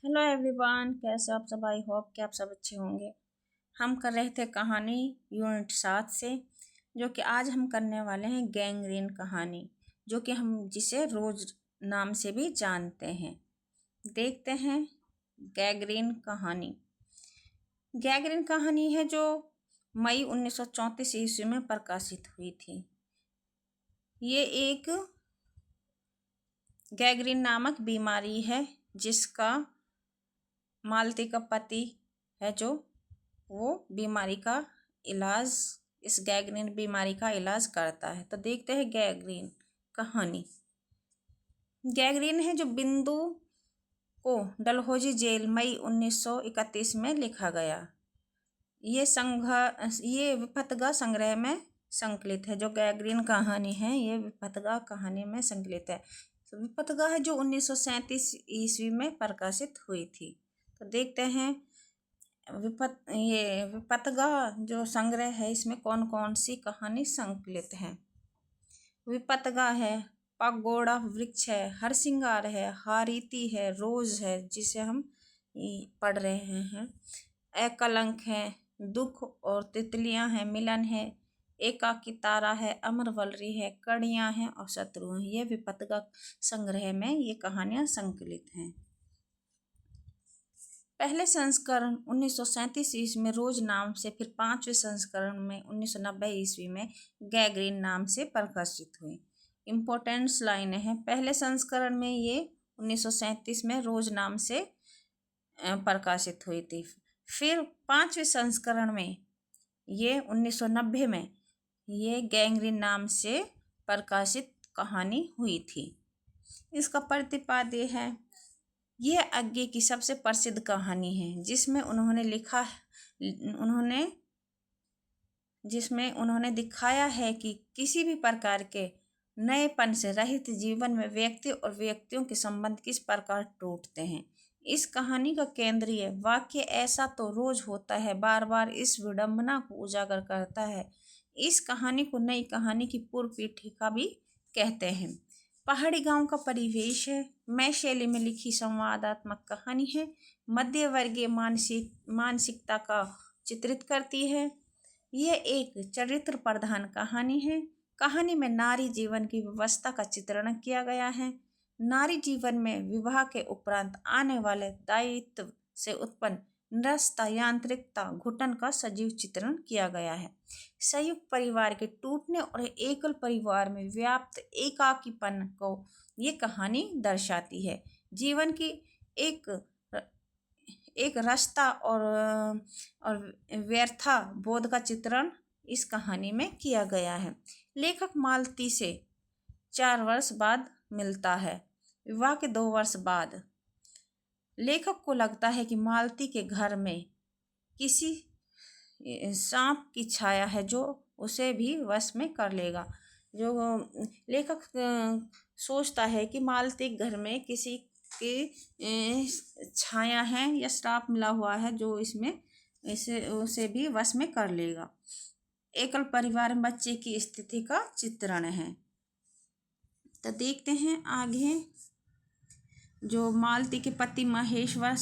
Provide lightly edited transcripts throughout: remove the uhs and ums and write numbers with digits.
Hello everyone, कैसे आप सब। आई होप कि आप सब अच्छे होंगे। हम कर रहे थे कहानी यूनिट 7 से, जो कि आज हम करने वाले हैं गैंग्रीन कहानी, जो कि हम जिसे रोज नाम से भी जानते हैं। देखते हैं गैंग्रीन कहानी। गैंग्रीन कहानी है जो मई 1934 ईस्वी में प्रकाशित हुई थी। ये एक गैंग्रीन नामक बीमारी है जिसका मालती का पति है जो वो बीमारी का इलाज इस गैंग्रीन बीमारी का इलाज करता है। तो देखते हैं गैंग्रीन कहानी। गैंग्रीन है जो बिंदु को डलहौजी जेल मई 1931 में लिखा गया। ये विपथगा संग्रह में संकलित है। जो गैंग्रीन कहानी है ये विपथगा कहानी में संकलित है। तो विपथगा है जो 1937 ईस्वी में प्रकाशित हुई थी। तो देखते हैं ये विपथगा जो संग्रह है इसमें कौन कौन सी कहानी संकलित है। विपथगा है, पगोड़ा वृक्ष है, हरसिंगार है, हारीती है, रोज है जिसे हम पढ़ रहे हैं, एकलंक है, दुख और तितलियां हैं, मिलन है, एकाकी तारा है, अमरवलरी है, कड़ियां हैं और शत्रु हैं। ये विपथगा संग्रह में ये कहानियां संकलित हैं। पहले संस्करण 1937 ईस्वी में रोज नाम से, फिर 5वें संस्करण में 1990 ईस्वी में गैंग्रीन नाम से प्रकाशित हुई। इम्पोर्टेंस लाइनें हैं। पहले संस्करण में ये 1937 में रोज नाम से प्रकाशित हुई थी। फिर 5वें संस्करण में ये 1990 में ये गैंग्रीन नाम से प्रकाशित कहानी हुई थी। इसका प्रतिपाद्य है। यह आगे की सबसे प्रसिद्ध कहानी है जिसमें उन्होंने दिखाया है कि किसी भी प्रकार के नएपन से रहित जीवन में व्यक्ति और व्यक्तियों के संबंध किस प्रकार टूटते हैं। इस कहानी का केंद्रीय वाक्य ऐसा तो रोज होता है बार बार इस विडंबना को उजागर करता है। इस कहानी को नई कहानी की पूर्व पीठिका भी कहते हैं। पहाड़ी गांव का परिवेश है। मैं शैली में लिखी संवादात्मक कहानी है। मध्यवर्गीय मानसिकता का चित्रित करती है। यह एक चरित्र प्रधान कहानी है। कहानी में नारी जीवन की व्यवस्था का चित्रण किया गया है। नारी जीवन में विवाह के उपरांत आने वाले दायित्व से उत्पन्न निरस्ता, यांत्रिकता, घुटन का सजीव चित्रण किया गया है। संयुक्त परिवार के टूटने और एकल परिवार में व्याप्त एकाकीपन को ये कहानी दर्शाती है। जीवन की एक रास्ता और व्यर्था बोध का चित्रण इस कहानी में किया गया है। लेखक मालती से 4 वर्ष बाद मिलता है। विवाह के 2 वर्ष बाद लेखक को लगता है कि मालती के घर में किसी सांप की छाया है जो उसे भी वश में कर लेगा। जो लेखक सोचता है कि मालती के घर में किसी की छाया है या श्राप मिला हुआ है जो इसमें उसे भी वश में कर लेगा। एकल परिवार में बच्चे की स्थिति का चित्रण है। तो देखते हैं आगे। जो मालती के पति महेश्वर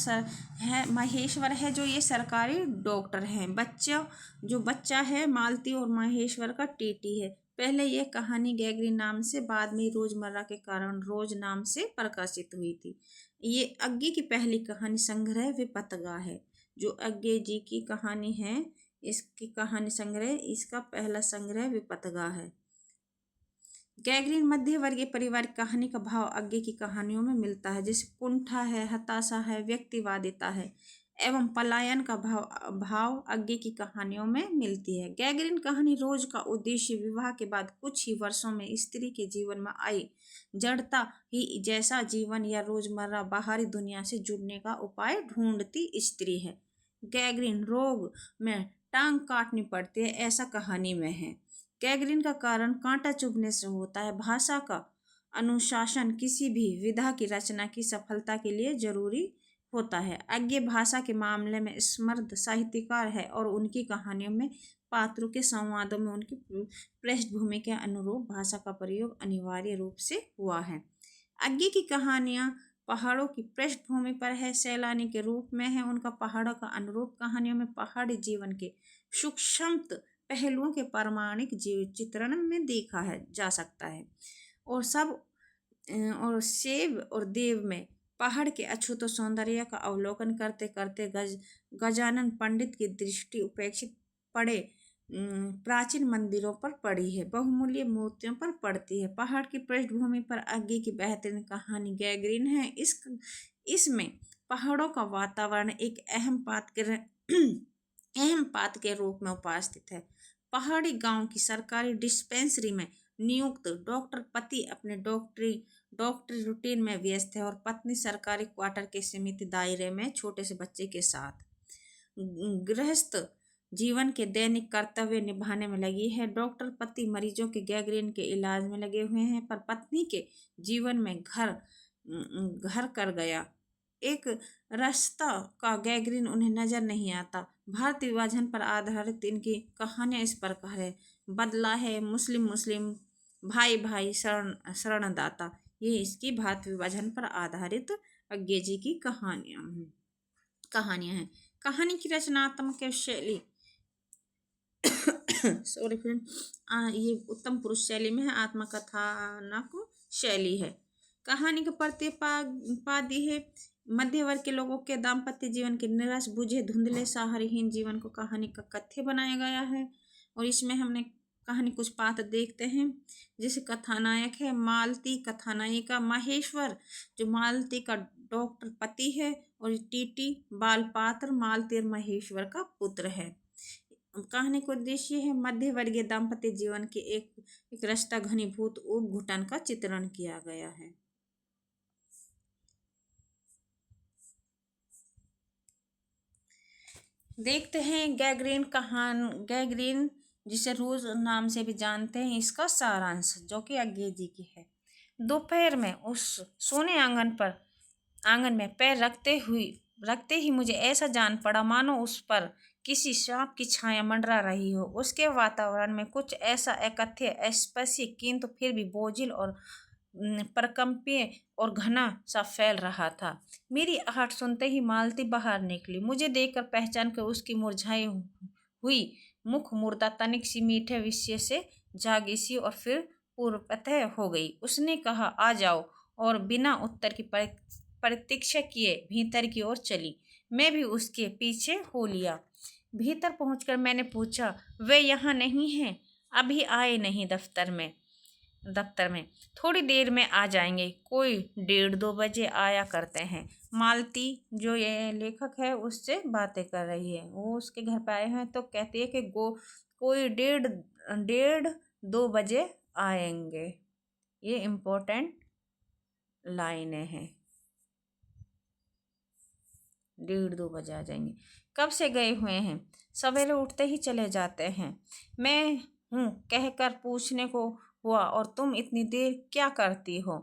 है जो ये सरकारी डॉक्टर हैं। बच्चा है मालती और महेश्वर का टीटी है। पहले यह कहानी गैंग्रीन नाम से, बाद में रोजमर्रा के कारण रोज नाम से प्रकाशित हुई थी। ये अग्गे की पहली कहानी संग्रह विपथगा है। जो अग्गे जी की कहानी है इसकी कहानी संग्रह, इसका पहला संग्रह विपथगा है। गैंग्रीन मध्यवर्गीय परिवार की कहानी का भाव आगे की कहानियों में मिलता है, जैसे कुंठा है, हताशा है, व्यक्तिवादिता है एवं पलायन का भाव आगे की कहानियों में मिलती है। गैंग्रीन कहानी रोज का उद्देश्य विवाह के बाद कुछ ही वर्षों में स्त्री के जीवन में आई जड़ता ही जैसा जीवन या रोजमर्रा बाहरी दुनिया से जुड़ने का उपाय ढूंढती स्त्री है। गैंग्रीन रोग में टांग काटनी पड़ती है ऐसा कहानी में है। गैंग्रीन का कारण कांटा चुभने से होता है। भाषा का अनुशासन किसी भी विधा की रचना की सफलता के लिए जरूरी होता है। अज्ञे भाषा के मामले में समर्थ साहित्यकार है और उनकी कहानियों में पात्रों के संवादों में उनकी पृष्ठभूमि के अनुरूप भाषा का प्रयोग अनिवार्य रूप से हुआ है। अज्ञे की कहानियाँ पहाड़ों की पृष्ठभूमि पर है, सैलानी के रूप में है। उनका पहाड़ों का अनुरूप कहानियों में पहाड़ी जीवन के सूक्ष्म पहलुओं के प्रामाणिक जीव चित्रण में देखा है जा सकता है। और सब और सेब और देव में पहाड़ के अछूत सौंदर्य का अवलोकन करते करते गजानन पंडित की दृष्टि उपेक्षित पड़े प्राचीन मंदिरों पर पड़ी है, बहुमूल्य मूर्तियों पर पड़ती है। पहाड़ की पृष्ठभूमि पर आगे की बेहतरीन कहानी गैगरीन है। इसमें पहाड़ों का वातावरण एक अहम पात्र के रूप में उपस्थित है। पहाड़ी गांव की सरकारी डिस्पेंसरी में नियुक्त डॉक्टर पति अपने डॉक्टरी रूटीन में व्यस्त है और पत्नी सरकारी क्वार्टर के सीमित दायरे में छोटे से बच्चे के साथ गृहस्थ जीवन के दैनिक कर्तव्य निभाने में लगी है। डॉक्टर पति मरीजों के गैंग्रीन के इलाज में लगे हुए हैं, पर पत्नी के जीवन में घर कर गया एक रास्ता का गैंग्रीन उन्हें नजर नहीं आता। भारत विभाजन पर आधारित इनकी कहानियां इस प्रकार है। बदला है मुस्लिम मुस्लिम, भाई भाई शरणदाता। ये इसकी भारत विभाजन पर आधारित अंग्रेजी की कहानियां हैं। कहानी की रचनात्मक शैली सॉरी फ्रेंड, ये उत्तम पुरुष शैली में है। आत्मकथानक शैली है। कहानी का प्रतिपाद्य है मध्य वर्ग के लोगों के दाम्पत्य जीवन के निराश बुझे धुंधले सहारहीन जीवन को कहानी का कथ्य बनाया गया है। और इसमें हमने कहानी कुछ पात्र देखते हैं। जैसे कथानायक है मालती, कथानायिका महेश्वर जो मालती का डॉक्टर पति है, और टीटी बाल पात्र मालती और महेश्वर का पुत्र है। कहानी का उद्देश्य है मध्य वर्गीय दाम्पत्य जीवन के एक रास्ता घनीभूत उप घुटन का चित्रण किया गया है। देखते हैं गैंग्रीन जिसे रोज नाम से भी जानते हैं, इसका सारांश जो कि अंग्रेजी की है। दोपहर में उस सोने आंगन में पैर रखते ही मुझे ऐसा जान पड़ा मानो उस पर किसी सांप की छाया मंडरा रही हो। उसके वातावरण में कुछ ऐसा अकथ्य अस्पर्शी किंतु फिर भी बोझिल और प्रकंपीय और घना सा फैल रहा था। मेरी आहट सुनते ही मालती बाहर निकली। मुझे देखकर पहचान कर उसकी मुरझाई हुई मुख मुर्दा तनिक सी मीठे विषय से जागी सी और फिर पूर्वतः हो गई। उसने कहा आ जाओ, और बिना उत्तर की प्रतीक्षा किए भीतर की ओर चली। मैं भी उसके पीछे हो लिया। भीतर पहुंचकर मैंने पूछा वे यहाँ नहीं हैं? अभी आए नहीं दफ्तर में थोड़ी देर में आ जाएंगे, कोई 1:30-2 बजे आया करते हैं। मालती जो ये लेखक है उससे बातें कर रही है। वो उसके घर पे आए हैं तो कहती है कि कोई 1:30-2 बजे आएंगे। ये इम्पोर्टेंट लाइनें हैं। 1:30-2 बजे आ जाएंगे। कब से गए हुए हैं? सवेरे उठते ही चले जाते हैं। मैं हूँ कहकर पूछने को हुआ, और तुम इतनी देर क्या करती हो?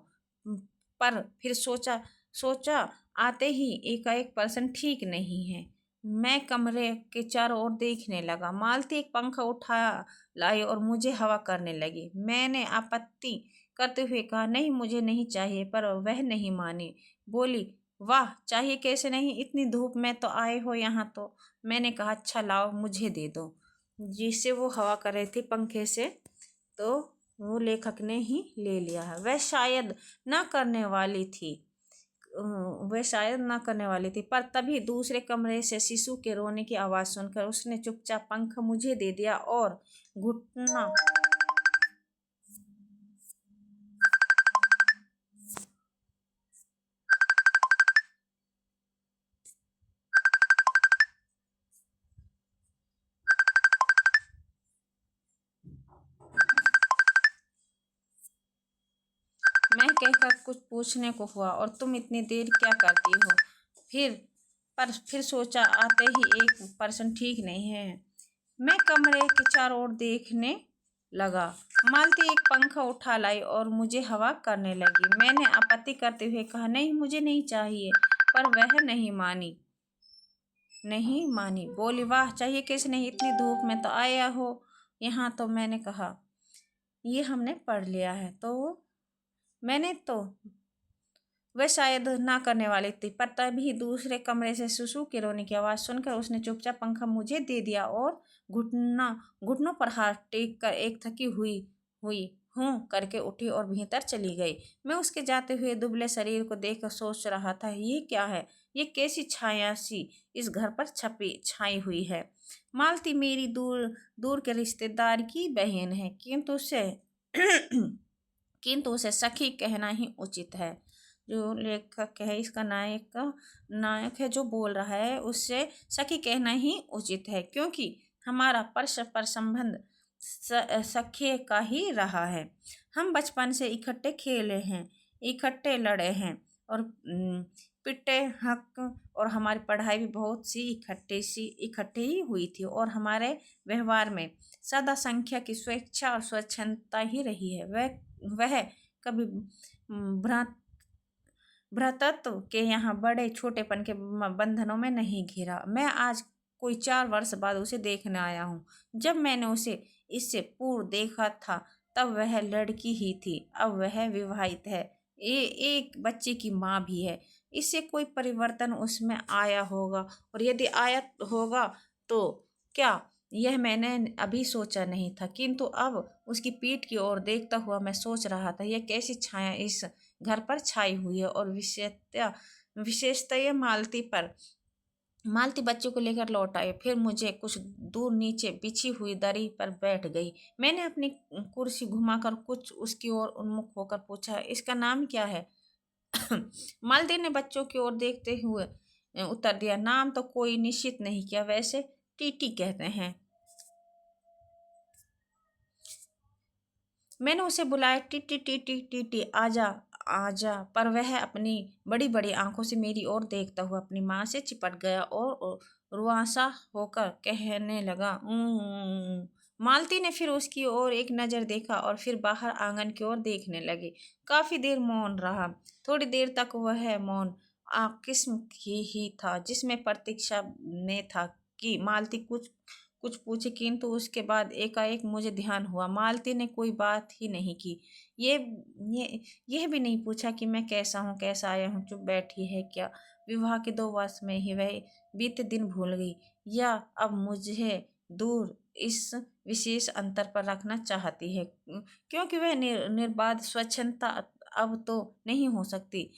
पर फिर सोचा आते ही एकाएक पर्सन ठीक नहीं है। मैं कमरे के चारों ओर देखने लगा। मालती एक पंखा उठा लाई और मुझे हवा करने लगी। मैंने आपत्ति करते हुए कहा नहीं मुझे नहीं चाहिए, पर वह नहीं मानी। बोली वाह चाहिए कैसे नहीं, इतनी धूप में तो आए हो यहाँ तो। मैंने कहा अच्छा लाओ मुझे दे दो। जिससे वो हवा कर रही थी पंखे से, तो वो लेखक ने ही ले लिया है। वह शायद ना करने वाली थी, पर तभी दूसरे कमरे से शिशु के रोने की आवाज़ सुनकर उसने चुपचाप पंखा मुझे दे दिया और घुटना मैं कहकर कुछ पूछने को हुआ, और तुम इतनी देर क्या करती हो? फिर सोचा आते ही एक पर्सन ठीक नहीं है। मैं कमरे के चारों ओर देखने लगा। मालती एक पंखा उठा लाई और मुझे हवा करने लगी। मैंने आपत्ति करते हुए कहा नहीं मुझे नहीं चाहिए, पर वह नहीं मानी। बोली वाह चाहिए कैसे नहीं, इतनी धूप में तो आया हो यहाँ तो। मैंने कहा ये हमने पढ़ लिया है। तो मैंने तो वह शायद ना करने वाली थी, पर तभी दूसरे कमरे से सुसु के रोने की आवाज़ सुनकर उसने चुपचाप पंखा मुझे दे दिया और घुटनों पर हाथ टेक कर एक थकी हुई हुई हूँ करके उठी और भीतर चली गई। मैं उसके जाते हुए दुबले शरीर को देखकर सोच रहा था, ये क्या है? ये कैसी छाया सी इस घर पर छाई हुई है। मालती मेरी दूर दूर के रिश्तेदार की बहन है, किंतु उसे किंतु उसे सखी कहना ही उचित है। जो लेखक है, इसका नायक है जो बोल रहा है, उससे सखी कहना ही उचित है, क्योंकि हमारा परस्पर संबंध सख्य का ही रहा है। हम बचपन से इकट्ठे खेले हैं, इकट्ठे लड़े हैं और पिटे हक, और हमारी पढ़ाई भी बहुत सी इकट्ठे ही हुई थी, और हमारे व्यवहार में सदा संख्या की स्वेच्छा और स्वच्छंदता ही रही है। वह कभी भ्रातृत्व के यहाँ बड़े छोटेपन के बंधनों में नहीं घिरा। मैं आज कोई 4 वर्ष बाद उसे देखने आया हूँ। जब मैंने उसे इससे पूर्व देखा था तब वह लड़की ही थी, अब वह विवाहित है, एक बच्चे की माँ भी है। इससे कोई परिवर्तन उसमें आया होगा, और यदि आया होगा तो क्या, यह मैंने अभी सोचा नहीं था, किंतु अब उसकी पीठ की ओर देखता हुआ मैं सोच रहा था, यह कैसी छाया इस घर पर छाई हुई है। और विशेषतः मालती बच्चों को लेकर लौट आई, फिर मुझे कुछ दूर नीचे बिछी हुई दरी पर बैठ गई। मैंने अपनी कुर्सी घुमाकर कुछ उसकी ओर उन्मुख होकर पूछा, इसका नाम क्या है? मालती ने बच्चों की ओर देखते हुए उत्तर दिया, नाम तो कोई निश्चित नहीं किया, वैसे टीटी कहते हैं। मैंने उसे बुलाया, टीटी टीटी टीटी आजा आजा, पर वह अपनी बड़ी बड़ी आंखों से मेरी ओर देखता हुआ अपनी माँ से चिपट गया और रुआंसा होकर कहने लगा, मालती ने फिर उसकी ओर एक नज़र देखा और फिर बाहर आंगन की ओर देखने लगी। काफी देर मौन रहा। थोड़ी देर तक वह मौन किस्म की ही था, जिसमें प्रतीक्षा में था कि मालती कुछ कुछ पूछे, किंतु उसके बाद एकाएक मुझे ध्यान हुआ, मालती ने कोई बात ही नहीं की। ये ये यह भी नहीं पूछा कि मैं कैसा हूँ, कैसा आया हूँ, चुप बैठी है क्या? विवाह के 2 वर्ष में ही वह बीते दिन भूल गई, या अब मुझे दूर इस विशेष अंतर पर रखना चाहती है, क्योंकि वह निर्बाध स्वच्छंदता अब तो नहीं हो सकती,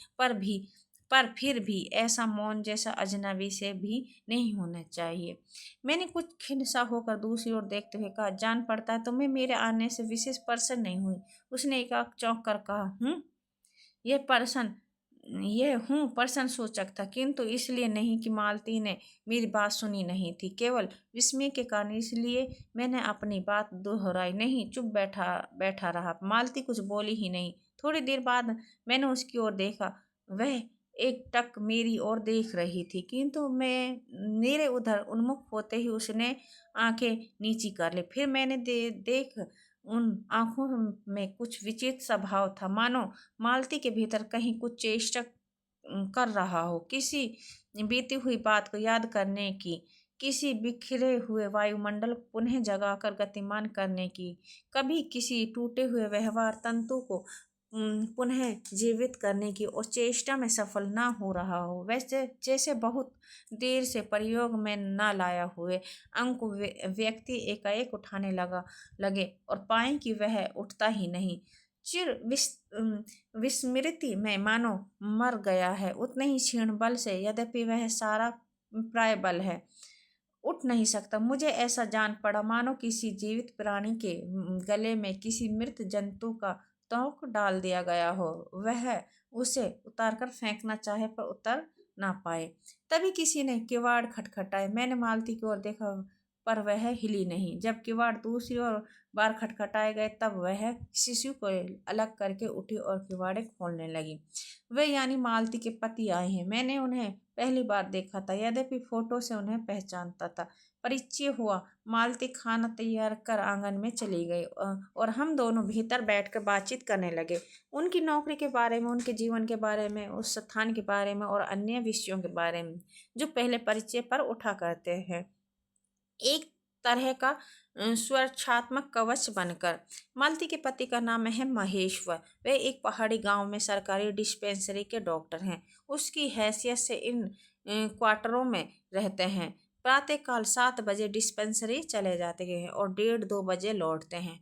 पर फिर भी ऐसा मौन जैसा अजनबी से भी नहीं होना चाहिए। मैंने कुछ खिन्न होकर दूसरी ओर देखते हुए कहा, जान पड़ता है तुम्हें मेरे आने से विशेष प्रसन्न नहीं हुई। उसने एकाएक चौंक कर कहा, यह प्रश्न यह प्रश्न सूचक था, किंतु इसलिए नहीं कि मालती ने मेरी बात सुनी नहीं थी, केवल विस्मय के कारण। इसलिए मैंने अपनी बात दोहराई नहीं, चुप बैठा बैठा रहा। मालती कुछ बोली ही नहीं। थोड़ी देर बाद मैंने उसकी ओर देखा, वह एकटक मेरी ओर देख रही थी, किंतु मैं मेरे उधर उन्मुख होते ही उसने आंखें नीची कर ली। फिर मैंने देख उन आंखों में कुछ विचित्र सा भाव था, मानो मालती के भीतर कहीं कुछ चेष्टा कर रहा हो, किसी बीती हुई बात को याद करने की, किसी बिखरे हुए वायुमंडल को पुनः जगाकर गतिमान करने की, कभी किसी टूटे हुए व्यवहार तंतु को पुनः जीवित करने की, और चेष्टा में सफल ना हो रहा हो। वैसे जैसे बहुत देर से प्रयोग में ना लाया हुए अंक व्यक्ति एकाएक उठाने लगे और पाए कि वह उठता ही नहीं, विस्मृति में मानो मर गया है, उतने ही क्षीण बल से, यद्यपि वह सारा प्राय बल है, उठ नहीं सकता। मुझे ऐसा जान पड़ा मानो किसी जीवित प्राणी के गले में किसी मृत जंतु का तोक डाल दिया गया हो, वह उसे उतारकर फेंकना चाहे पर उतर ना पाए। तभी किसी ने किवाड़ खटखटाए। मैंने मालती की ओर देखा, पर वह हिली नहीं। जब किवाड़ दूसरी ओर बार खटखटाए गए तब वह शिशु को अलग करके उठी और किवाड़े खोलने लगी। वे यानी मालती के पति आए हैं। मैंने उन्हें पहली बार देखा था, यद्यपि फोटो से उन्हें पहचानता था। परिचय हुआ। मालती खाना तैयार कर आंगन में चली गई और हम दोनों भीतर बैठकर बातचीत करने लगे, उनकी नौकरी के बारे में, उनके जीवन के बारे में, उस स्थान के बारे में और अन्य विषयों के बारे में जो पहले परिचय पर उठा करते हैं। एक तरह का सुरक्षात्मक कवच बनकर। मालती के पति का नाम है महेश्वर। वे एक पहाड़ी गांव में सरकारी डिस्पेंसरी के डॉक्टर हैं। उसकी हैसियत से इन क्वार्टरों में रहते हैं। प्रातःकाल 7 बजे डिस्पेंसरी चले जाते हैं और 1:30-2 बजे लौटते हैं।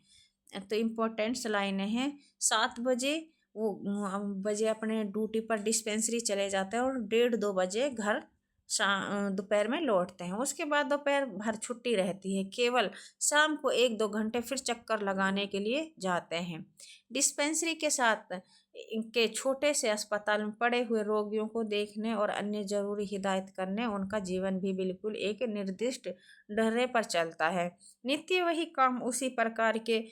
तो इम्पोर्टेंट्स लाइनें हैं। 7 बजे वो बजे अपने ड्यूटी पर डिस्पेंसरी चले जाते हैं और 1:30-2 बजे घर दोपहर में लौटते हैं। उसके बाद दोपहर भर छुट्टी रहती है। केवल शाम को 1-2 घंटे फिर चक्कर लगाने के लिए जाते हैं। डिस्पेंसरी के साथ इनके छोटे से अस्पताल में पड़े हुए रोगियों को देखने और अन्य जरूरी हिदायत करने उनका जीवन भी बिल्कुल एक निर्दिष्ट ढर्रे पर चलता है। नित्य वही काम, उसी प्रकार के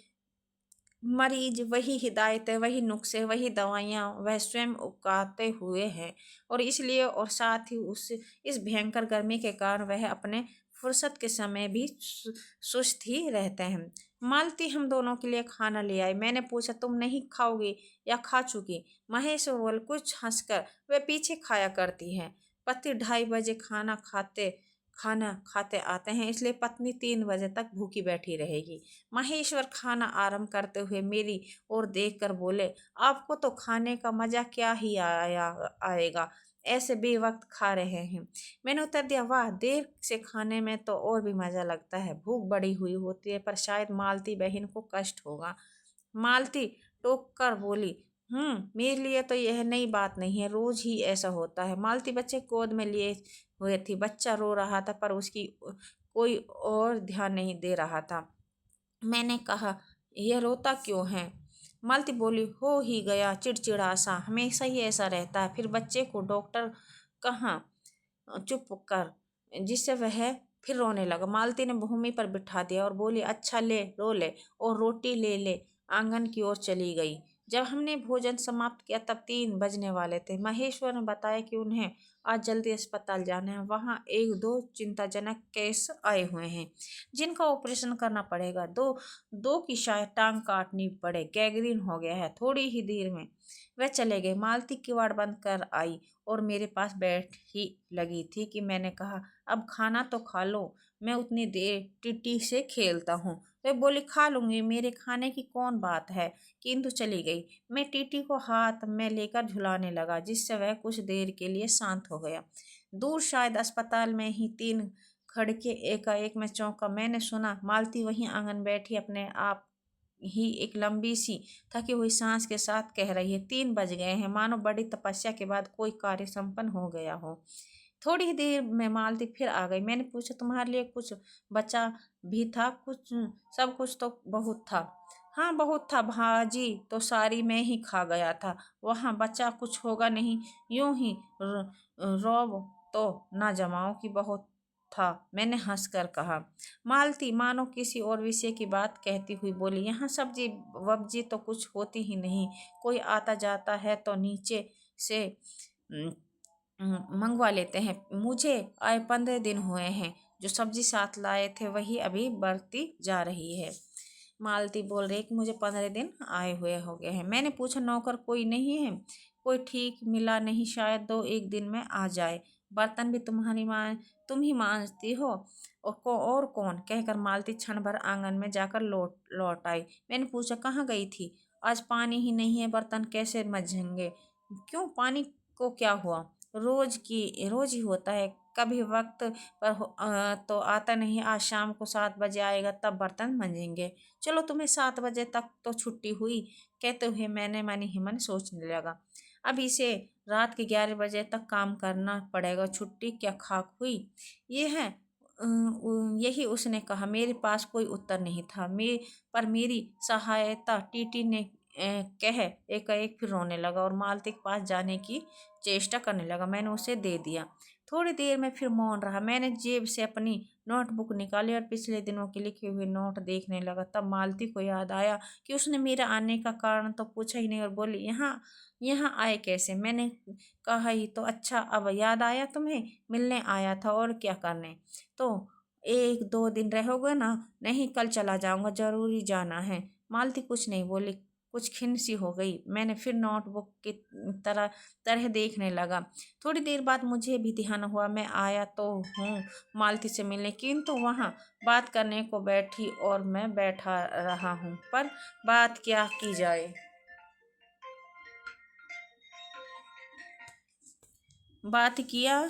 मरीज, वही हिदायतें, वही नुस्खे, वही दवाइयाँ वह स्वयं उगाते हुए हैं। और इसलिए और साथ ही उस इस भयंकर गर्मी के कारण वह अपने फुर्सत के समय भी सुस्त ही रहते हैं। मालती हम दोनों के लिए खाना ले आई। मैंने पूछा, तुम नहीं खाओगी या खा चुकी? महेश बोल कुछ हंसकर, वे पीछे खाया करती है। पति 2:30 बजे खाना खाते आते हैं, इसलिए पत्नी 3 बजे तक भूखी बैठी रहेगी। महेश्वर खाना आरंभ करते हुए मेरी ओर देखकर बोले, आपको तो खाने का मजा क्या ही आएगा, ऐसे बेवक्त खा रहे हैं। मैंने उत्तर दिया, वाह, देर से खाने में तो और भी मजा लगता है। भूख बड़ी हुई होती है, पर शायद मालती बहन को कष्ट होगा। मालती टोक कर बोली, मेरे लिए तो यह नई बात नहीं है, रोज ही ऐसा होता है। मालती बच्चे गोद में लिए हुए थी। बच्चा रो रहा था पर उसकी कोई और ध्यान नहीं दे रहा था। मैंने कहा, यह रोता क्यों है? मालती बोली, हो ही गया, चिड़चिड़ा सा, हमेशा ही ऐसा रहता है। फिर बच्चे को डॉक्टर कहाँ, चुप कर, जिससे वह फिर रोने लगा। मालती ने भूमि पर बिठा दिया और बोली, अच्छा ले, रो ले और रोटी ले ले। आंगन की ओर चली गई। जब हमने भोजन समाप्त किया तब 3 बजने वाले थे। महेश्वर ने बताया कि उन्हें आज जल्दी अस्पताल जाना है। वहाँ 1-2 चिंताजनक केस आए हुए हैं जिनका ऑपरेशन करना पड़ेगा। दो दो की शायद टांग काटनी पड़े, गैंग्रीन हो गया है। थोड़ी ही देर में वह चले गए। मालती किवाड़ बंद कर आई और मेरे पास बैठ ही लगी थी कि मैंने कहा, अब खाना तो खा लो, मैं उतनी देर टिट्टी से खेलता हूँ। वह बोली, खा लूंगी, मेरे खाने की कौन बात है, किंतु चली गई। मैं टीटी को हाथ में लेकर झुलाने लगा, जिससे वह कुछ देर के लिए शांत हो गया। दूर शायद अस्पताल में ही 3 खड़के एकाएक में चौंका। मैंने सुना मालती वहीं आंगन बैठी अपने आप ही एक लंबी सी थकी हुई सांस के साथ कह रही है, 3 बज गए हैं, मानो बड़ी तपस्या के बाद कोई कार्य संपन्न हो गया हो। थोड़ी ही देर में मालती फिर आ गई। मैंने पूछा, तुम्हारे लिए कुछ बचा भी था? कुछ, सब कुछ तो बहुत था। हाँ, बहुत था, भाजी तो सारी मैं ही खा गया था। वहाँ बचा कुछ होगा नहीं, यूं ही रौब तो ना जमाओ कि बहुत था, मैंने हंसकर कहा। मालती मानो किसी और विषय की बात कहती हुई बोली, यहाँ सब्जी वब्जी तो कुछ होती ही नहीं, कोई आता जाता है तो नीचे से मंगवा लेते हैं। मुझे आए 15 दिन हुए हैं, जो सब्जी साथ लाए थे वही अभी बढ़ती जा रही है। मालती बोल रही कि मुझे 15 दिन आए हुए हो गए हैं। मैंने पूछा, नौकर कोई नहीं है? कोई ठीक मिला नहीं, शायद 2-1 दिन में आ जाए। बर्तन भी तुम ही मांजती हो, और कौन, कहकर मालती क्षण भर आंगन में जाकर लौट आई। मैंने पूछा, कहाँ गई थी? आज पानी ही नहीं है, बर्तन कैसे मंजेंगे? क्यों, पानी को क्या हुआ? रोज ही होता है, कभी वक्त पर तो आता नहीं। आज शाम को 7 बजे आएगा, तब बर्तन मंजेंगे। चलो, तुम्हें 7 बजे तक तो छुट्टी हुई, कहते हुए मैंने मन ही मन सोचने लगा, अब इसे रात के 11 बजे तक काम करना पड़ेगा। छुट्टी क्या खाक हुई? ये है यही उसने कहा। मेरे पास कोई उत्तर नहीं था। पर मेरी सहायता टीटी ने कह एकाएक फिर रोने लगा और मालती के पास जाने की चेष्टा करने लगा। मैंने उसे दे दिया। थोड़ी देर में फिर मौन रहा। मैंने जेब से अपनी नोटबुक निकाली और पिछले दिनों के लिखे हुए नोट देखने लगा। तब मालती को याद आया कि उसने मेरे आने का कारण तो पूछा ही नहीं और बोली, यहाँ यहाँ आए कैसे? मैंने कहा ही तो। अच्छा, अब याद आया तुम्हें? मिलने आया था, और क्या करने? तो 1-2 दिन रहोगे ना? नहीं, कल चला जाऊंगा, जरूरी जाना है। मालती कुछ नहीं बोली। कुछ खिन्न सी हो गई। मैंने फिर नोटबुक की तरह तरह देखने लगा। थोड़ी देर बाद मुझे भी ध्यान हुआ, मैं आया तो हूँ मालती से मिलने, किंतु वहाँ बात करने को बैठी और मैं बैठा रहा हूँ, पर बात क्या की जाए। बात किया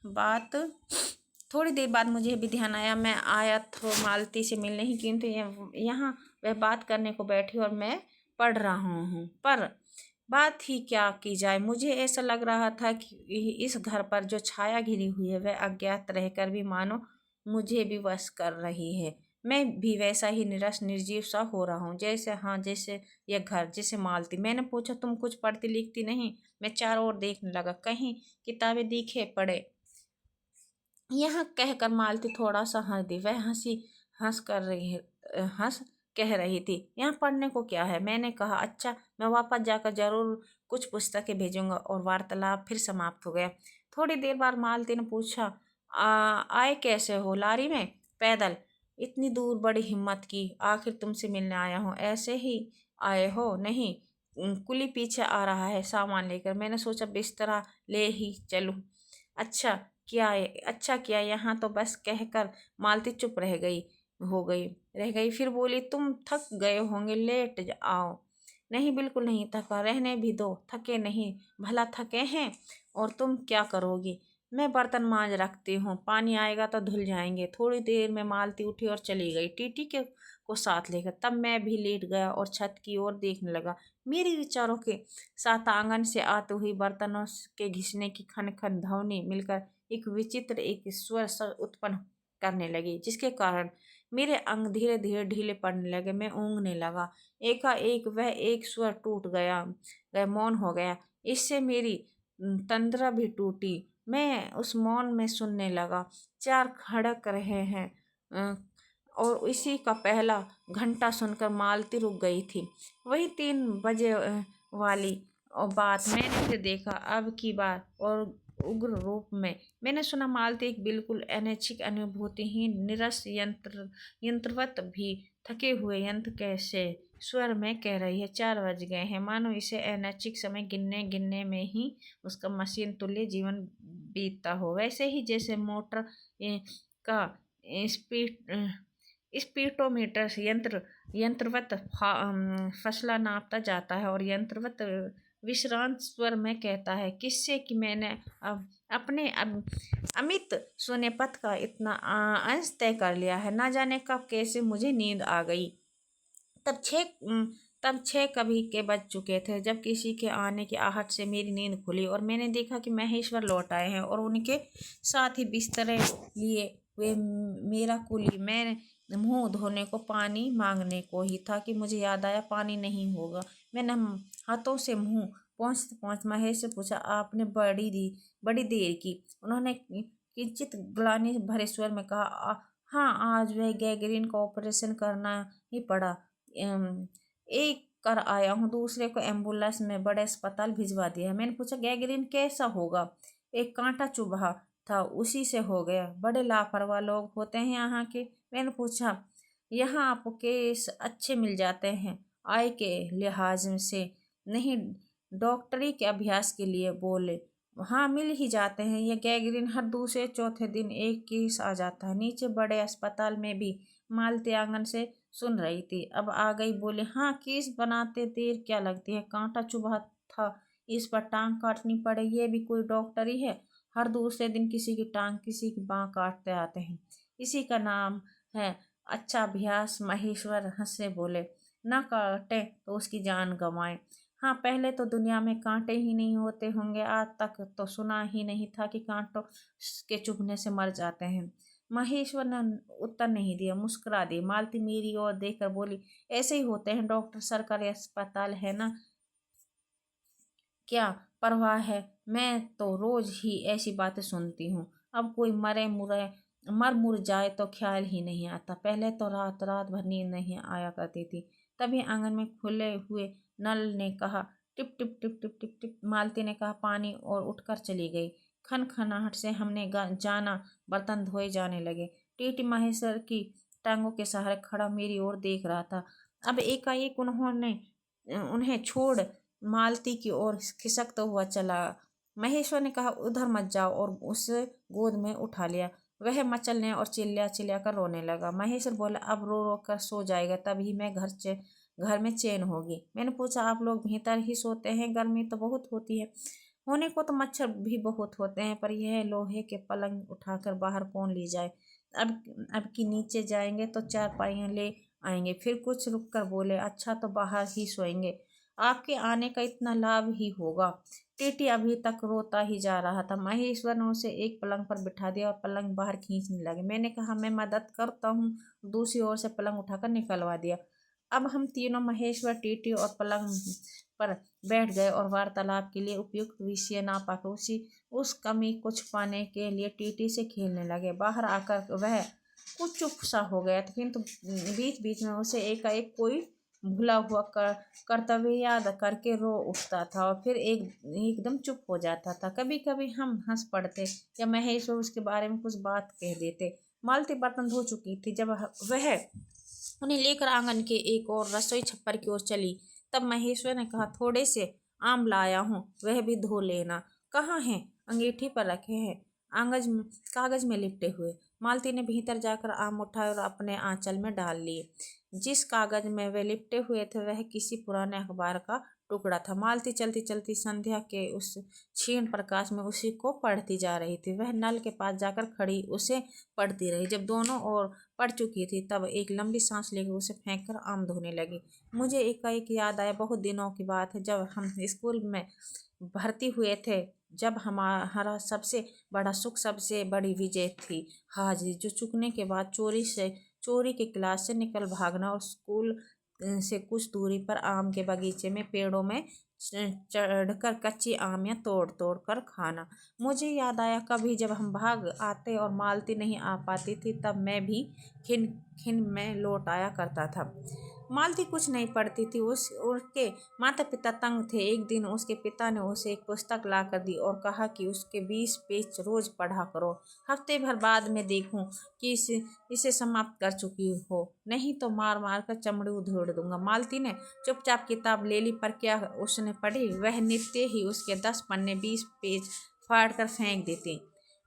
बात थोड़ी देर बाद मुझे भी ध्यान आया, मैं आया तो मालती से मिलने ही, किंतु यहाँ वह बात करने को बैठी और मैं पढ़ रहा हूँ, पर बात ही क्या की जाए। मुझे ऐसा लग रहा था कि इस घर पर जो छाया घिरी हुई है वह अज्ञात रहकर भी मानो मुझे भी वश कर रही है। मैं भी वैसा ही निरस निर्जीव सा हो रहा हूँ, जैसे हाँ जैसे यह घर, जैसे मालती। मैंने पूछा, तुम कुछ पढ़ती लिखती नहीं? मैं चारों ओर देखने लगा, कहीं किताबें दिखे पड़े। यह कहकर मालती थोड़ा सा हंस दी। वह हंस कर रही है हंस कह रही थी, यहाँ पढ़ने को क्या है? मैंने कहा, अच्छा, मैं वापस जाकर जरूर कुछ पुस्तकें भेजूंगा। और वार्तालाप फिर समाप्त हो गया। थोड़ी देर बाद मालती ने पूछा, आए कैसे हो? लारी में? पैदल? इतनी दूर? बड़ी हिम्मत की, आखिर तुमसे मिलने आया हूँ। ऐसे ही आए हो? नहीं, कुली पीछे आ रहा है सामान लेकर। मैंने सोचा बिस्तरा ले ही चलूँ। अच्छा किया। यहाँ तो बस कहकर मालती चुप रह गई। फिर बोली, तुम थक गए होंगे, लेट आओ। नहीं, बिल्कुल नहीं थका, रहने भी दो। थके नहीं, भला थके हैं? और तुम क्या करोगी? मैं बर्तन मांज रखती हूँ, पानी आएगा तो धुल जाएंगे। थोड़ी देर में मालती उठी और चली गई, टीटी के को साथ लेकर। तब मैं भी लेट गया और छत की ओर देखने लगा। मेरे विचारों के साथ आंगन से आते हुए बर्तनों के घिसने की खन खन ध्वनि मिलकर एक स्वर उत्पन्न करने लगी, जिसके कारण मेरे अंग धीरे धीरे ढीले पड़ने लगे। मैं ऊँघने लगा। एकाएक वह एक स्वर टूट गया, वह मौन हो गया। इससे मेरी तंद्रा भी टूटी। मैं उस मौन में सुनने लगा। चार खड़क रहे हैं, और इसी का पहला घंटा सुनकर मालती रुक गई थी। वही 3 बजे वाली और बात मैंने फिर देखा, अब की बार और उग्र रूप में। मैंने सुना मालती एक बिल्कुल अनैच्छिक अनुभूतिहीन निरस यंत्रवत भी थके हुए यंत्र कैसे स्वर में कह रही है, 4 बज गए हैं, मानो इसे अनैच्छिक समय गिनने गिनने में ही उसका मशीन तुल्य जीवन बीतता हो। वैसे ही जैसे मोटर का स्पीड स्पीडोमीटर यंत्रवत फसला नापता जाता है और यंत्रवत विश्रांत स्वर में कहता है, किससे कि मैंने अब अपने अमित सोनेपत का इतना अंश तय कर लिया है। ना जाने कब कैसे मुझे नींद आ गई। तब छः कभी के बज चुके थे जब किसी के आने की आहट से मेरी नींद खुली और मैंने देखा कि महेश्वर लौट आए हैं और उनके साथ ही बिस्तरे लिए वे मेरा कुली। मैं मुंह धोने को पानी मांगने को ही था कि मुझे याद आया पानी नहीं होगा। मैंने हाथों से मुंह पहुँच महेश से पूछा, आपने बड़ी देर की? उन्होंने किंचित ग्लानि भरे स्वर में कहा, हाँ, आज वह गैंग्रीन का ऑपरेशन करना ही पड़ा। एक कर आया हूँ, दूसरे को एम्बुलेंस में बड़े अस्पताल भिजवा दिया। मैंने पूछा, गैंग्रीन कैसा होगा? एक कांटा चुभा था, उसी से हो गया। बड़े लापरवाह लोग होते हैं यहाँ के। मैंने पूछा, यहाँ आपको केस अच्छे मिल जाते हैं? आय के लिहाज से नहीं, डॉक्टरी के अभ्यास के लिए? बोले, हाँ, मिल ही जाते हैं। ये गैंग्रीन हर दूसरे चौथे दिन एक केस आ जाता है। नीचे बड़े अस्पताल में भी। मालती आंगन से सुन रही थी, अब आ गई। बोले, हाँ, केस बनाते देर क्या लगती है? कांटा चुभा था, इस पर टांग काटनी पड़े, ये भी कोई डॉक्टरी है? हर दूसरे दिन किसी की टांग किसी की बाँह काटते आते हैं, इसी का नाम है अच्छा अभ्यास। महेश्वर हंसे बोले, ना काटे तो उसकी जान गंवाए। हाँ, पहले तो दुनिया में कांटे ही नहीं होते होंगे, आज तक तो सुना ही नहीं था कि कांटों के चुभने से मर जाते हैं। महेश्वर ने उत्तर नहीं दिया, मुस्कुरा दी। मालती मेरी ओर देखकर बोली, ऐसे ही होते हैं डॉक्टर, सरकारी अस्पताल है ना, क्या परवाह है? मैं तो रोज ही ऐसी बातें सुनती हूँ। अब कोई मर मुर जाए तो ख्याल ही नहीं आता। पहले तो रात रात भर नींद नहीं आया करती थी। तभी आंगन में खुले हुए नल ने कहा, टिप टिप टिप टिप टिप टिप। मालती ने कहा, पानी, और उठकर चली गई। खनखनाहट से हमने जाना, बर्तन धोए जाने लगे। टीटी महेश्वर की टांगों के सहारे खड़ा मेरी ओर देख रहा था। अब एकाएक उन्होंने उन्हें छोड़ मालती की ओर खिसकता हुआ चला। महेश्वर ने कहा, उधर मत जाओ, और उसे गोद में उठा लिया। वह मचलने और चिल्ला चिल्ला कर रोने लगा। महेश्वर बोला, अब रो रो कर सो जाएगा, तभी मैं घर में चैन होगी। मैंने पूछा, आप लोग भीतर ही सोते हैं? गर्मी तो बहुत होती है। होने को तो मच्छर भी बहुत होते हैं, पर यह लोहे के पलंग उठाकर बाहर कौन ले जाए। अब की नीचे जाएंगे तो चारपाइयाँ ले आएंगे। फिर कुछ रुक कर बोले, अच्छा तो बाहर ही सोएंगे, आपके आने का इतना लाभ ही होगा। टीटी अभी तक रोता ही जा रहा था। महेश्वर ने उसे एक पलंग पर बिठा दिया और पलंग बाहर खींचने लगे। मैंने कहा, मैं मदद करता हूँ। दूसरी ओर से पलंग उठाकर निकलवा दिया। अब हम तीनों, महेश्वर, टीटी और पलंग पर बैठ गए और वार्तालाप के लिए उपयुक्त विषय ना पाकर उस कमी को छुपाने के लिए टीटी से खेलने लगे। बाहर आकर वह कुछ चुप सा हो गया था, किंतु बीच बीच में उसे एकाएक कोई भूला हुआ कर्तव्य याद करके रो उठता था और फिर एकदम चुप हो जाता था। कभी कभी हम हंस पड़ते या महेश्वर उसके बारे में कुछ बात कह देते। मालती बर्तन धो चुकी थी। जब वह उन्हें लेकर आंगन के एक और रसोई छप्पर की ओर चली, तब महेश्वर ने कहा, थोड़े से आम लाया हूँ, वह भी धो लेना। कहाँ हैं? अंगीठी पर रखे हैं, कागज में लिपटे हुए। मालती ने भीतर जाकर आम उठाए और अपने आंचल में डाल लिए। जिस कागज में वे लिपटे हुए थे वह किसी पुराने अखबार का टुकड़ा था। मालती चलती चलती संध्या के उस क्षीण प्रकाश में उसी को पढ़ती जा रही थी। वह नल के पास जाकर खड़ी उसे पढ़ती रही। जब दोनों ओर पड़ चुकी थी, तब एक लंबी सांस लेकर उसे फेंक कर आम धोने लगी। मुझे एकाएक याद आया, बहुत दिनों की बात है, जब हम स्कूल में भर्ती हुए थे, जब हमारा सबसे बड़ा सुख, सबसे बड़ी विजय थी हाजिरी, जो चुकने के बाद चोरी के क्लास से निकल भागना और स्कूल से कुछ दूरी पर आम के बगीचे में पेड़ों में चढ़कर कच्ची आमियाँ तोड़ तोड़ कर खाना। मुझे याद आया, कभी जब हम भाग आते और मालती नहीं आ पाती थी, तब मैं भी खिन खिन में लौट आया करता था। मालती कुछ नहीं पढ़ती थी। उसके माता पिता तंग थे। एक दिन उसके पिता ने उसे एक पुस्तक ला कर दी और कहा कि उसके 20 पेज रोज पढ़ा करो। हफ्ते भर बाद में देखूं कि इसे समाप्त कर चुकी हो, नहीं तो मार मार कर चमड़ी उधेड़ दूंगा। मालती ने चुपचाप किताब ले ली, पर क्या उसने पढ़ी? वह नित्य ही उसके 10 पन्ने 20 पेज फाड़ कर फेंक देती,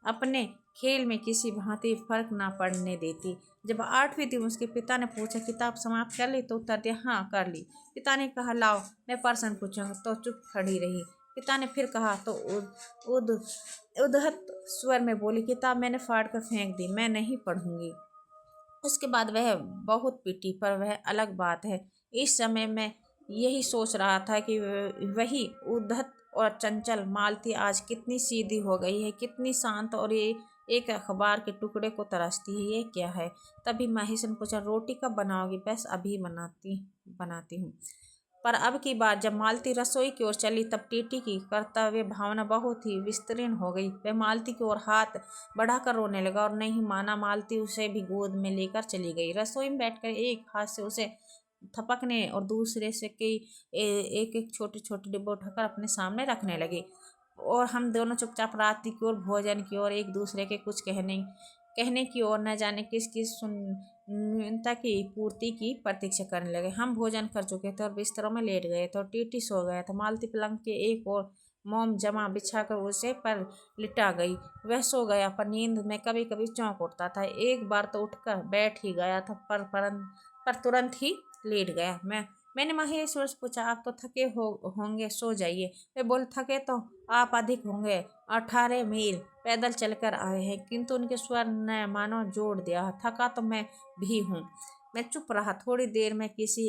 अपने खेल में किसी भांति फर्क ना पड़ने देती। जब 8वीं दिन उसके पिता ने पूछा, किताब समाप्त कर ली? तो उत्तर दिया, हाँ कर ली। पिता ने कहा, लाओ मैं प्रश्न पूछूंगा। तो चुप खड़ी रही। पिता ने फिर कहा तो उद्धत स्वर में बोली, किताब मैंने फाड़ कर फेंक दी, मैं नहीं पढ़ूंगी। उसके बाद वह बहुत पीटी, पर वह अलग बात है। इस समय मैं यही सोच रहा था कि वही उद्धत और चंचल मालती आज कितनी सीधी हो गई है, कितनी शांत, और ये एक अखबार के टुकड़े को तरसती है। ये क्या है? तभी महेश ने पूछा, रोटी कब बनाओगी? बस अभी बनाती हूँ। पर अब की बार जब मालती रसोई की ओर चली, तब टीटी की कर्तव्य भावना बहुत ही विस्तीर्ण हो गई। वह मालती की ओर हाथ बढ़ाकर रोने लगा और नहीं माना। मालती उसे भी गोद में लेकर चली गई। रसोई में बैठकर एक हाथ से उसे थपकने और दूसरे से एक एक छोटे छोटे डिब्बे उठाकर अपने सामने रखने लगी, और हम दोनों चुपचाप रात्रि की ओर, भोजन की ओर, एक दूसरे के कुछ कहने की ओर, न जाने किसकी सुनता की पूर्ति की प्रतीक्षा करने लगे। हम भोजन कर चुके थे और बिस्तरों में लेट गए थे और टीटी सो गया था। मालती पलंग के एक और मोम जमा बिछाकर उसे पर लिटा गई। वह सो गया, पर नींद में कभी कभी चौंक उठता था। एक बार तो उठकर बैठ ही गया था, पर तुरंत ही लेट गया। मैंने महेश्वर से पूछा, आप तो थके होंगे, सो जाइए। वे बोले, थके तो आप अधिक होंगे, 18 मील पैदल चलकर आए हैं। किंतु उनके स्वर ने मानो जोड़ दिया, थका तो मैं भी हूँ। मैं चुप रहा। थोड़ी देर में किसी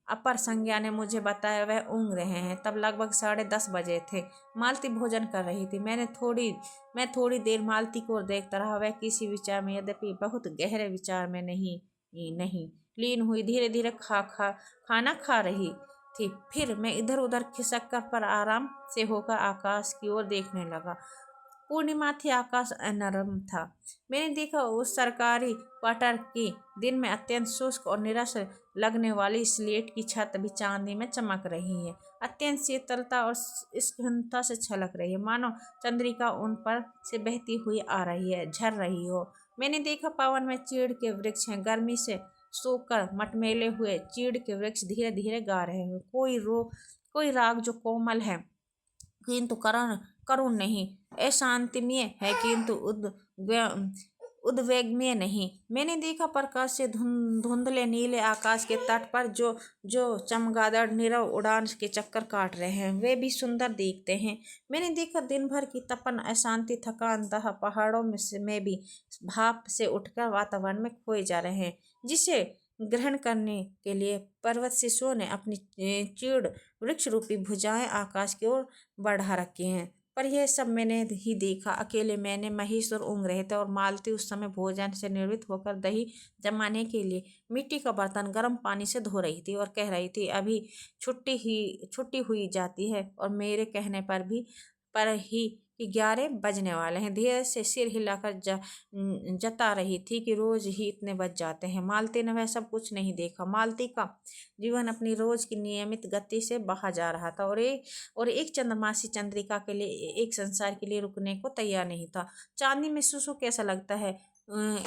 अपर संज्ञा ने मुझे बताया वह ऊँघ रहे हैं। तब लगभग 10:30 बजे थे। मालती भोजन कर रही थी। मैं थोड़ी देर मालती को देखता रहा। वह किसी विचार में, यद्यपि बहुत गहरे विचार में नहीं लीन हुई, धीरे धीरे खाना खा रही थी। फिर मैं इधर उधर खिसक कर पर आराम से होकर आकाश की ओर देखने लगा। पूर्णिमा थी, आकाश नरम था। मैंने देखा उस सरकारी क्वार्टर की दिन में अत्यंत शुष्क और निरस लगने वाली स्लेट की छत भी चांदी में चमक रही है। अत्यंत शीतलता और स्निग्धता से छलक रही है, मानो चंद्रिका उन पर से बहती हुई आ रही है, झर रही हो। मैंने देखा पवन में चीड़ के वृक्ष हैं, गर्मी से सोकर मटमेले हुए चीड़ के वृक्ष धीरे धीरे गा रहे हैं। कोई राग जो कोमल है किंतु करुण नहीं, अशांतिमय है किंतु उद्वेगमय नहीं। मैंने देखा प्रकाश से धुंधले नीले आकाश के तट पर जो जो चमगादड़ नीरव उड़ान के चक्कर काट रहे हैं, वे भी सुंदर दिखते हैं। मैंने देखा दिन भर की तपन, अशांति, थकान, दाह पहाड़ों में भी भाप से उठकर वातावरण में खोए जा रहे हैं, जिसे ग्रहण करने के लिए पर्वत शिशुओं ने अपनी चीड़ वृक्ष रूपी भुजाएं आकाश की ओर बढ़ा रखी हैं। पर यह सब मैंने ही देखा। अकेले मैंने, महेश और ऊँघ रहे थे, और मालती उस समय भोजन से निवृत्त होकर दही जमाने के लिए मिट्टी का बर्तन गर्म पानी से धो रही थी और कह रही थी, अभी छुट्टी हुई जाती है और मेरे कहने पर ही कि 11 बजने वाले हैं। धीरे से सिर हिलाकर जता रही थी कि रोज ही इतने बज जाते हैं। मालती ने वह सब कुछ नहीं देखा। मालती का जीवन अपनी रोज की नियमित गति से बहा जा रहा था, और एक चंद्रमासी चंद्रिका के लिए, एक संसार के लिए रुकने को तैयार नहीं था। चांदनी में सुसु कैसा लगता है,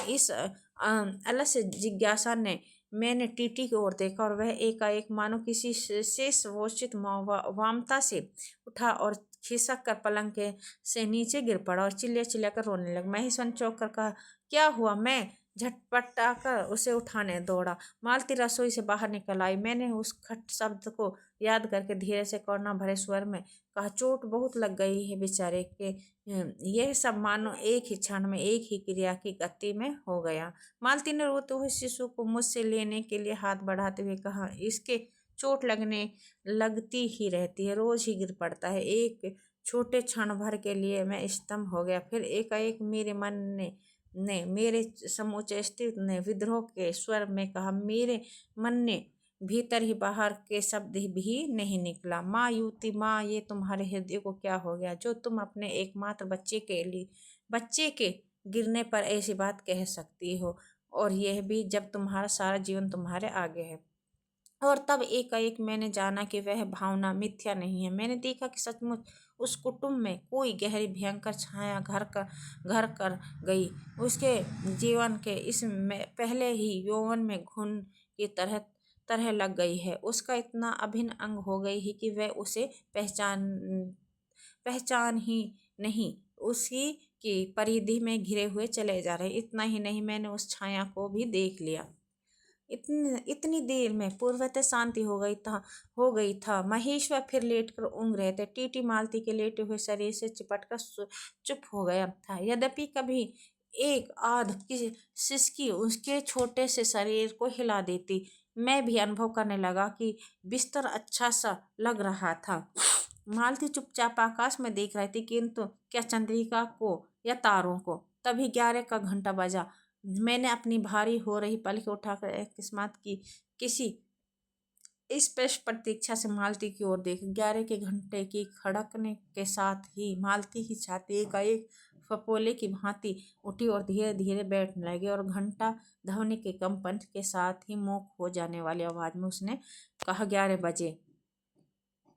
इस अलस जिज्ञासा ने मैंने टीटी की ओर देखा, और वह एकाएक मानो किसी शेष वोचित वामता से उठा और खिसक कर पलंग के से नीचे गिर पड़ा और चिल्ला कर रोने लगा। महेश चौंक कर कहा, क्या हुआ? मैं झटपटाकर उसे उठाने दौड़ा। मालती रसोई से बाहर निकल आई। मैंने उस खट शब्द को याद करके धीरे से करुणा भरे स्वर में कहा, चोट बहुत लग गई है बेचारे के। यह सब मानो एक ही क्षण में, एक ही क्रिया की गति में हो गया। मालती ने रोते हुए शिशु को मुझसे लेने के लिए हाथ बढ़ाते हुए कहा, इसके चोट लगती ही रहती है, रोज ही गिर पड़ता है। एक छोटे क्षण भर के लिए मैं स्तंभ हो गया। फिर एकाएक मेरे मन ने मेरे समूचे अस्तित्व ने विद्रोह के स्वर में कहा, मेरे मन ने भीतर ही बाहर के शब्द भी नहीं निकला, माँ युवती, माँ, ये तुम्हारे हृदय को क्या हो गया जो तुम अपने एकमात्र बच्चे के गिरने पर ऐसी बात कह सकती हो, और यह भी जब तुम्हारा सारा जीवन तुम्हारे आगे है। और तब एकाएक मैंने जाना कि वह भावना मिथ्या नहीं है। मैंने देखा कि सचमुच उस कुटुंब में कोई गहरी भयंकर छाया घर कर गई। उसके जीवन के पहले ही यौवन में घुन की तरह लग गई है। उसका इतना अभिन्न अंग हो गई है कि वह उसे पहचान ही नहीं, उसी की परिधि में घिरे हुए चले जा रहे। इतना ही नहीं, मैंने उस छाया को भी देख लिया। इतनी देर में पूर्वतः शांति हो गई था। महेश्वर फिर लेटकर ऊँघ रहे थे। टीटी मालती के लेटे हुए शरीर से चिपटकर चुप हो गया था। यद्यपि कभी एक आध की सिसकी उसके छोटे से शरीर को हिला देती, मैं भी अनुभव करने लगा कि बिस्तर अच्छा सा लग रहा था। मालती चुपचाप आकाश में देख रही थी, किंतु क्या चंद्रिका को या तारों को। तभी 11 का घंटा बजा। मैंने अपनी भारी हो रही पलकें उठाकर अकस्मात की किसी स्पष्ट प्रतीक्षा से मालती की ओर देखी। 11 के घंटे की खड़कने के साथ ही मालती की छाती एकाएक फपोले की भांति उठी और धीरे धीरे बैठने लगी, और घंटा ध्वनि के कंपन के साथ ही मूक हो जाने वाली आवाज में उसने कहा, 11 बजे।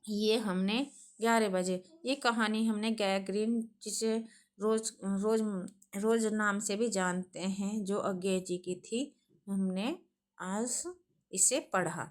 11 बजे। ये कहानी हमने गैग्रीन, जिसे रोज नाम से भी जानते हैं, जो अज्ञे जी की थी, हमने आज इसे पढ़ा।